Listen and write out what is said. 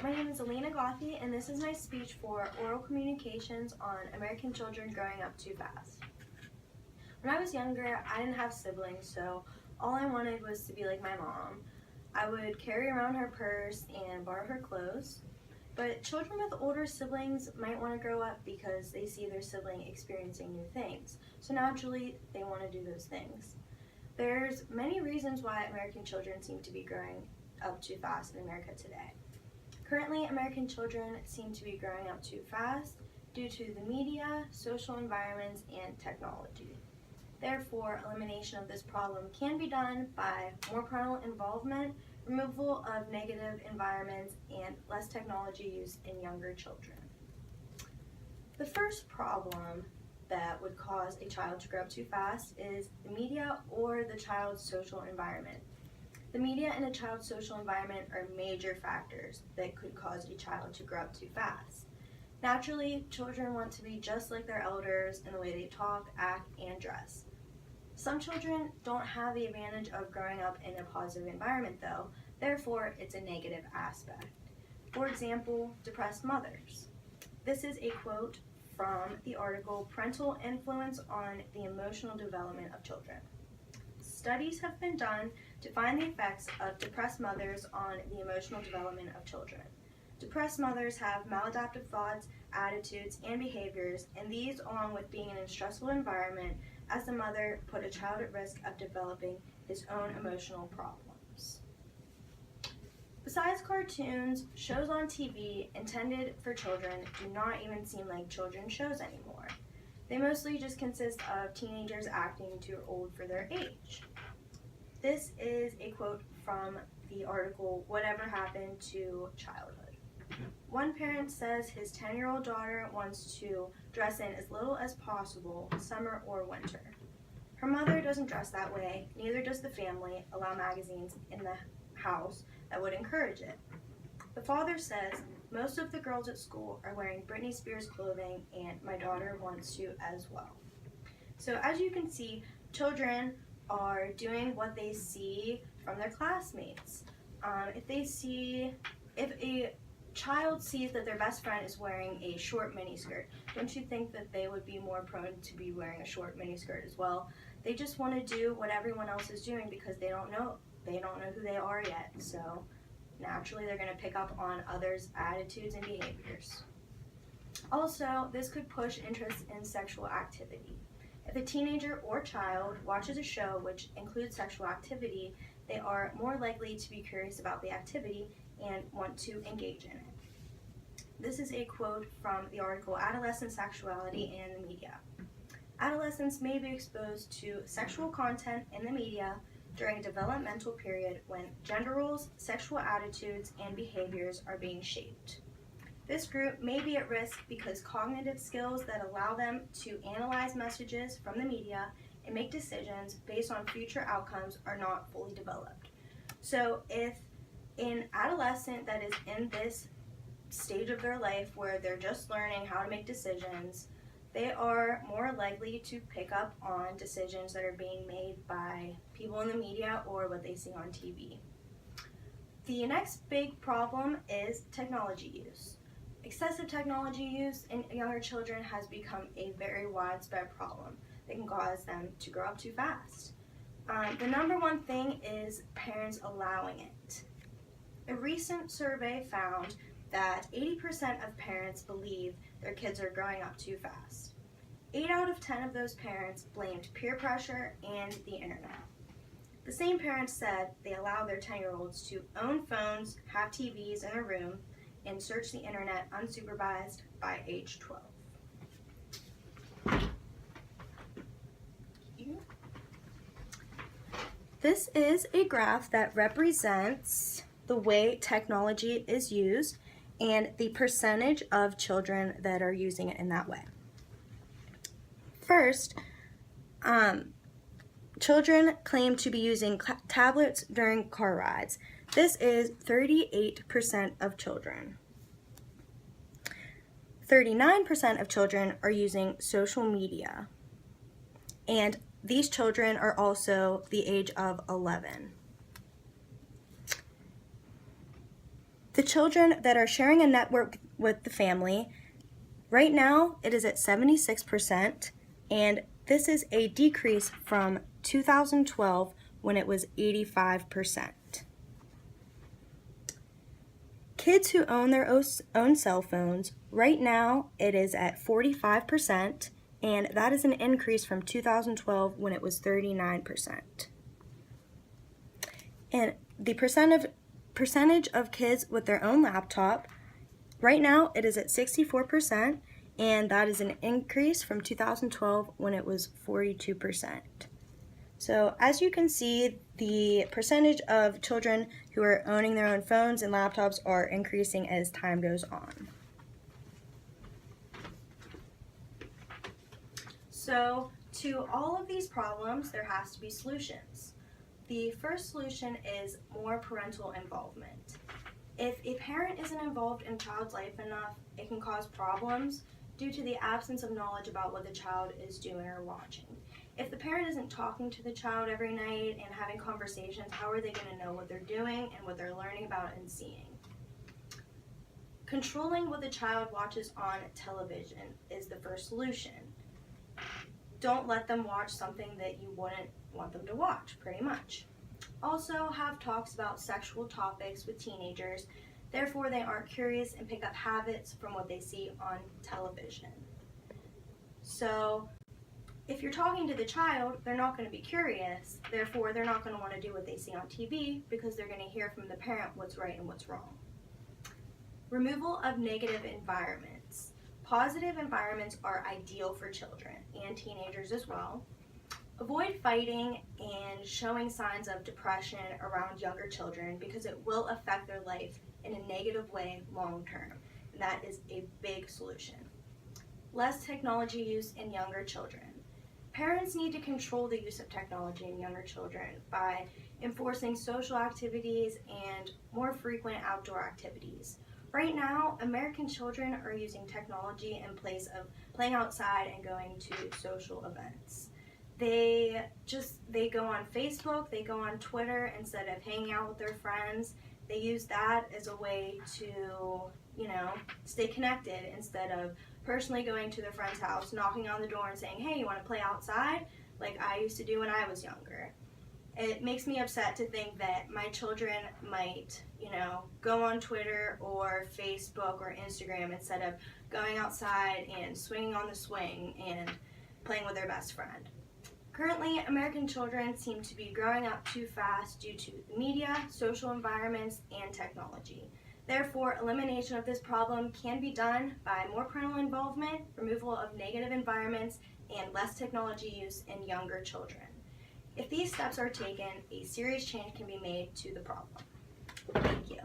My name is Alina Gothy, and this is my speech for Oral Communications on American Children Growing Up Too Fast. When I was younger, I didn't have siblings, so all I wanted was to be like my mom. I would carry around her purse and borrow her clothes. But children with older siblings might want to grow up because they see their sibling experiencing new things. So naturally, they want to do those things. There's many reasons why American children seem to be growing up too fast in America today. Currently, American children seem to be growing up too fast due to the media, social environments, and technology. Therefore, elimination of this problem can be done by more parental involvement, removal of negative environments, and less technology use in younger children. The first problem that would cause a child to grow up too fast is the media or the child's social environment. The media and a child's social environment are major factors that could cause a child to grow up too fast. Naturally, children want to be just like their elders in the way they talk, act, and dress. Some children don't have the advantage of growing up in a positive environment though, therefore it's a negative aspect. For example, depressed mothers. This is a quote from the article Parental Influence on the Emotional Development of Children. Studies have been done to find the effects of depressed mothers on the emotional development of children. Depressed mothers have maladaptive thoughts, attitudes, and behaviors, and these, along with being in a stressful environment as the mother, put a child at risk of developing his own emotional problems. Besides cartoons, shows on TV intended for children do not even seem like children's shows anymore. They mostly just consist of teenagers acting too old for their age. This is a quote from the article, Whatever Happened to Childhood. One parent says his 10-year-old daughter wants to dress in as little as possible, summer or winter. Her mother doesn't dress that way, neither does the family allow magazines in the house that would encourage it. The father says, most of the girls at school are wearing Britney Spears clothing and my daughter wants to as well. So as you can see, children are doing what they see from their classmates. If a child sees that their best friend is wearing a short miniskirt, don't you think that they would be more prone to be wearing a short miniskirt as well? They just want to do what everyone else is doing because they don't know who they are yet. So naturally they're going to pick up on others' attitudes and behaviors. Also, this could push interest in sexual activity. If a teenager or child watches a show which includes sexual activity, they are more likely to be curious about the activity and want to engage in it. This is a quote from the article Adolescent Sexuality and the Media. Adolescents may be exposed to sexual content in the media during a developmental period when gender roles, sexual attitudes, and behaviors are being shaped. This group may be at risk because cognitive skills that allow them to analyze messages from the media and make decisions based on future outcomes are not fully developed. So if an adolescent that is in this stage of their life where they're just learning how to make decisions, they are more likely to pick up on decisions that are being made by people in the media or what they see on TV. The next big problem is technology use. Excessive technology use in younger children has become a very widespread problem that can cause them to grow up too fast. The number one thing is parents allowing it. A recent survey found that 80% of parents believe their kids are growing up too fast. 8 out of 10 of those parents blamed peer pressure and the internet. The same parents said they allow their 10-year-olds to own phones, have TVs in their room, and search the internet unsupervised by age 12. This is a graph that represents the way technology is used and the percentage of children that are using it in that way. First, children claim to be using tablets during car rides. This is 38% of children. 39% of children are using social media, and these children are also the age of 11. The children that are sharing a network with the family, right now it is at 76%, and this is a decrease from 2012 when it was 85%. Kids who own their own cell phones, right now it is at 45%, and that is an increase from 2012 when it was 39%. And the percentage of kids with their own laptop, right now it is at 64%, and that is an increase from 2012 when it was 42%. So as you can see, the percentage of children who are owning their own phones and laptops are increasing as time goes on. So to all of these problems, there has to be solutions. The first solution is more parental involvement. If a parent isn't involved in a child's life enough, it can cause problems due to the absence of knowledge about what the child is doing or watching. If the parent isn't talking to the child every night and having conversations, how are they going to know what they're doing and what they're learning about and seeing? Controlling what the child watches on television is the first solution. Don't let them watch something that you wouldn't want them to watch, pretty much. Also, have talks about sexual topics with teenagers, therefore they aren't curious and pick up habits from what they see on television. So, if you're talking to the child, they're not going to be curious, therefore they're not going to want to do what they see on TV because they're going to hear from the parent what's right and what's wrong. Removal of negative environments. Positive environments are ideal for children and teenagers as well. Avoid fighting and showing signs of depression around younger children because it will affect their life in a negative way long term, and that is a big solution. Less technology use in younger children. Parents need to control the use of technology in younger children by enforcing social activities and more frequent outdoor activities. Right now, American children are using technology in place of playing outside and going to social events. They go on Facebook, they go on Twitter instead of hanging out with their friends. They use that as a way to, stay connected instead of personally going to their friend's house, knocking on the door and saying, hey, you want to play outside? Like I used to do when I was younger. It makes me upset to think that my children might, go on Twitter or Facebook or Instagram instead of going outside and swinging on the swing and playing with their best friend. Currently, American children seem to be growing up too fast due to media, social environments, and technology. Therefore, elimination of this problem can be done by more parental involvement, removal of negative environments, and less technology use in younger children. If these steps are taken, a serious change can be made to the problem. Thank you.